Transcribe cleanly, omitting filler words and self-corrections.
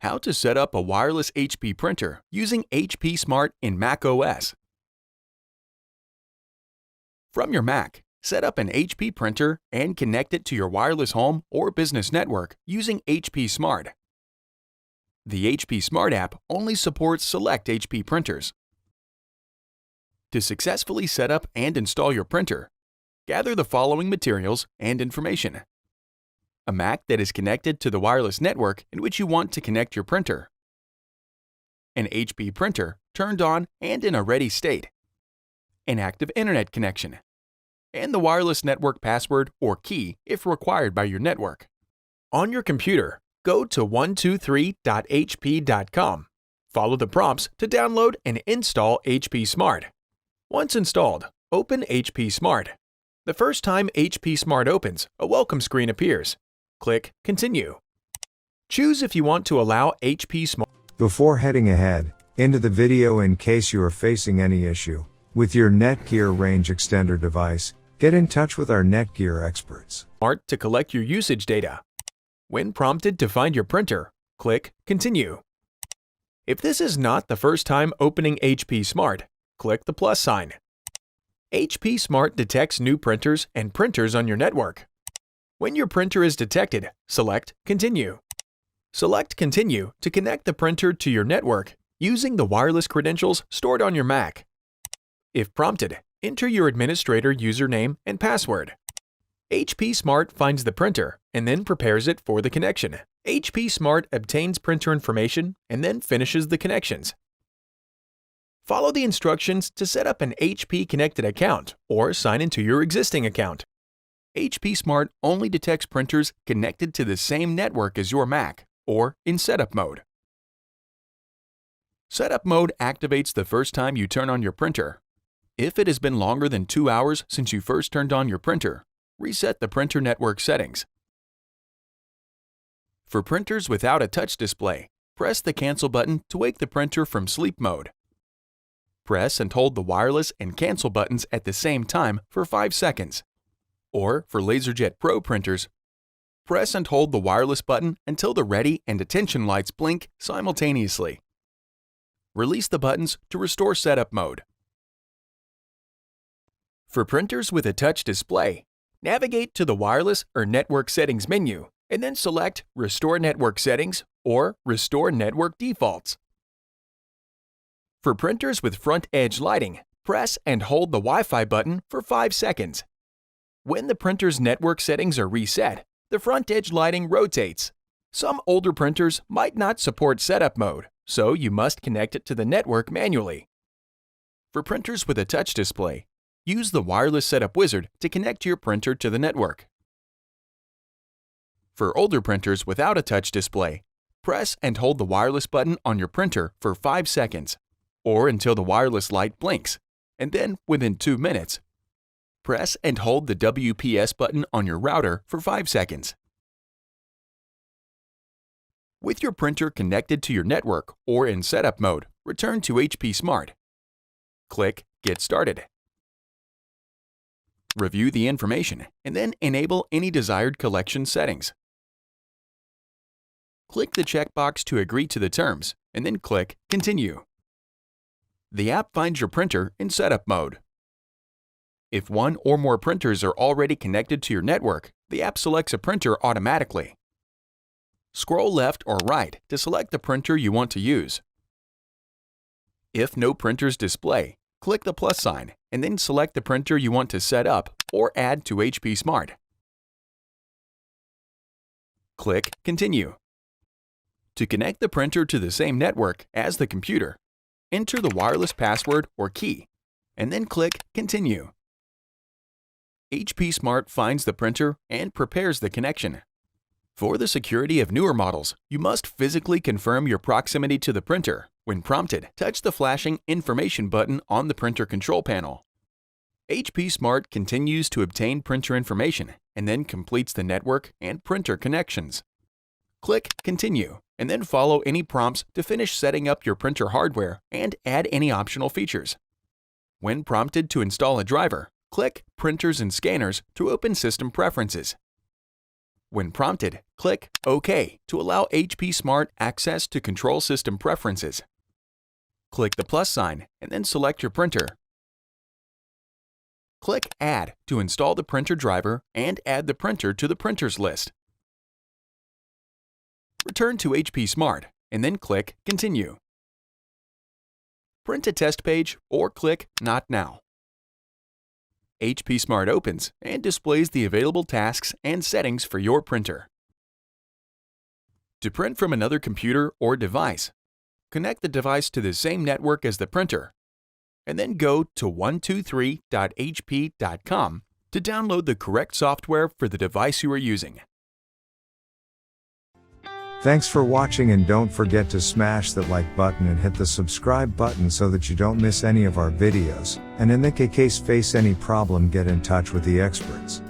How to set up a wireless HP printer using HP Smart in macOS. From your Mac, set up an HP printer and connect it to your wireless home or business network using HP Smart. The HP Smart app only supports select HP printers. To successfully set up and install your printer, gather the following materials and information: a Mac that is connected to the wireless network in which you want to connect your printer, an HP printer turned on and in a ready state, an active internet connection, and the wireless network password or key if required by your network. On your computer, go to 123.hp.com. Follow the prompts to download and install HP Smart. Once installed, open HP Smart. The first time HP Smart opens, a welcome screen appears. Click Continue. Choose if you want to allow HP Smart. Before heading ahead into the video, in case you are facing any issue with your Netgear range extender device, get in touch with our Netgear experts. Smart to collect your usage data. When prompted to find your printer, click Continue. If this is not the first time opening HP Smart, click the plus sign. HP Smart detects new printers and printers on your network. When your printer is detected, select Continue. Select Continue to connect the printer to your network using the wireless credentials stored on your Mac. If prompted, enter your administrator username and password. HP Smart finds the printer and then prepares it for the connection. HP Smart obtains printer information and then finishes the connections. Follow the instructions to set up an HP connected account or sign into your existing account. HP Smart only detects printers connected to the same network as your Mac or in setup mode. Setup mode activates the first time you turn on your printer. If it has been longer than 2 hours since you first turned on your printer, reset the printer network settings. For printers without a touch display, press the cancel button to wake the printer from sleep mode. Press and hold the wireless and cancel buttons at the same time for 5 seconds. Or, for LaserJet Pro printers, press and hold the wireless button until the ready and attention lights blink simultaneously. Release the buttons to restore setup mode. For printers with a touch display, navigate to the Wireless or Network Settings menu and then select Restore Network Settings or Restore Network Defaults. For printers with front edge lighting, press and hold the Wi-Fi button for 5 seconds. When the printer's network settings are reset, the front edge lighting rotates. Some older printers might not support setup mode, so you must connect it to the network manually. For printers with a touch display, use the Wireless Setup Wizard to connect your printer to the network. For older printers without a touch display, press and hold the wireless button on your printer for 5 seconds, or until the wireless light blinks, and then within 2 minutes, press and hold the WPS button on your router for 5 seconds. With your printer connected to your network or in setup mode, return to HP Smart. Click Get Started. Review the information and then enable any desired collection settings. Click the checkbox to agree to the terms and then click Continue. The app finds your printer in setup mode. If one or more printers are already connected to your network, the app selects a printer automatically. Scroll left or right to select the printer you want to use. If no printers display, click the plus sign and then select the printer you want to set up or add to HP Smart. Click Continue. To connect the printer to the same network as the computer, enter the wireless password or key, and then click Continue. HP Smart finds the printer and prepares the connection. For the security of newer models, you must physically confirm your proximity to the printer. When prompted, touch the flashing Information button on the printer control panel. HP Smart continues to obtain printer information and then completes the network and printer connections. Click Continue and then follow any prompts to finish setting up your printer hardware and add any optional features. When prompted to install a driver, click Printers and Scanners to open System Preferences. When prompted, click OK to allow HP Smart access to control system preferences. Click the plus sign and then select your printer. Click Add to install the printer driver and add the printer to the printers list. Return to HP Smart and then click Continue. Print a test page or click Not Now. HP Smart opens and displays the available tasks and settings for your printer. To print from another computer or device, connect the device to the same network as the printer, and then go to 123.hp.com to download the correct software for the device you are using. Thanks for watching, and don't forget to smash that like button and hit the subscribe button so that you don't miss any of our videos, and in the case face any problem, get in touch with the experts.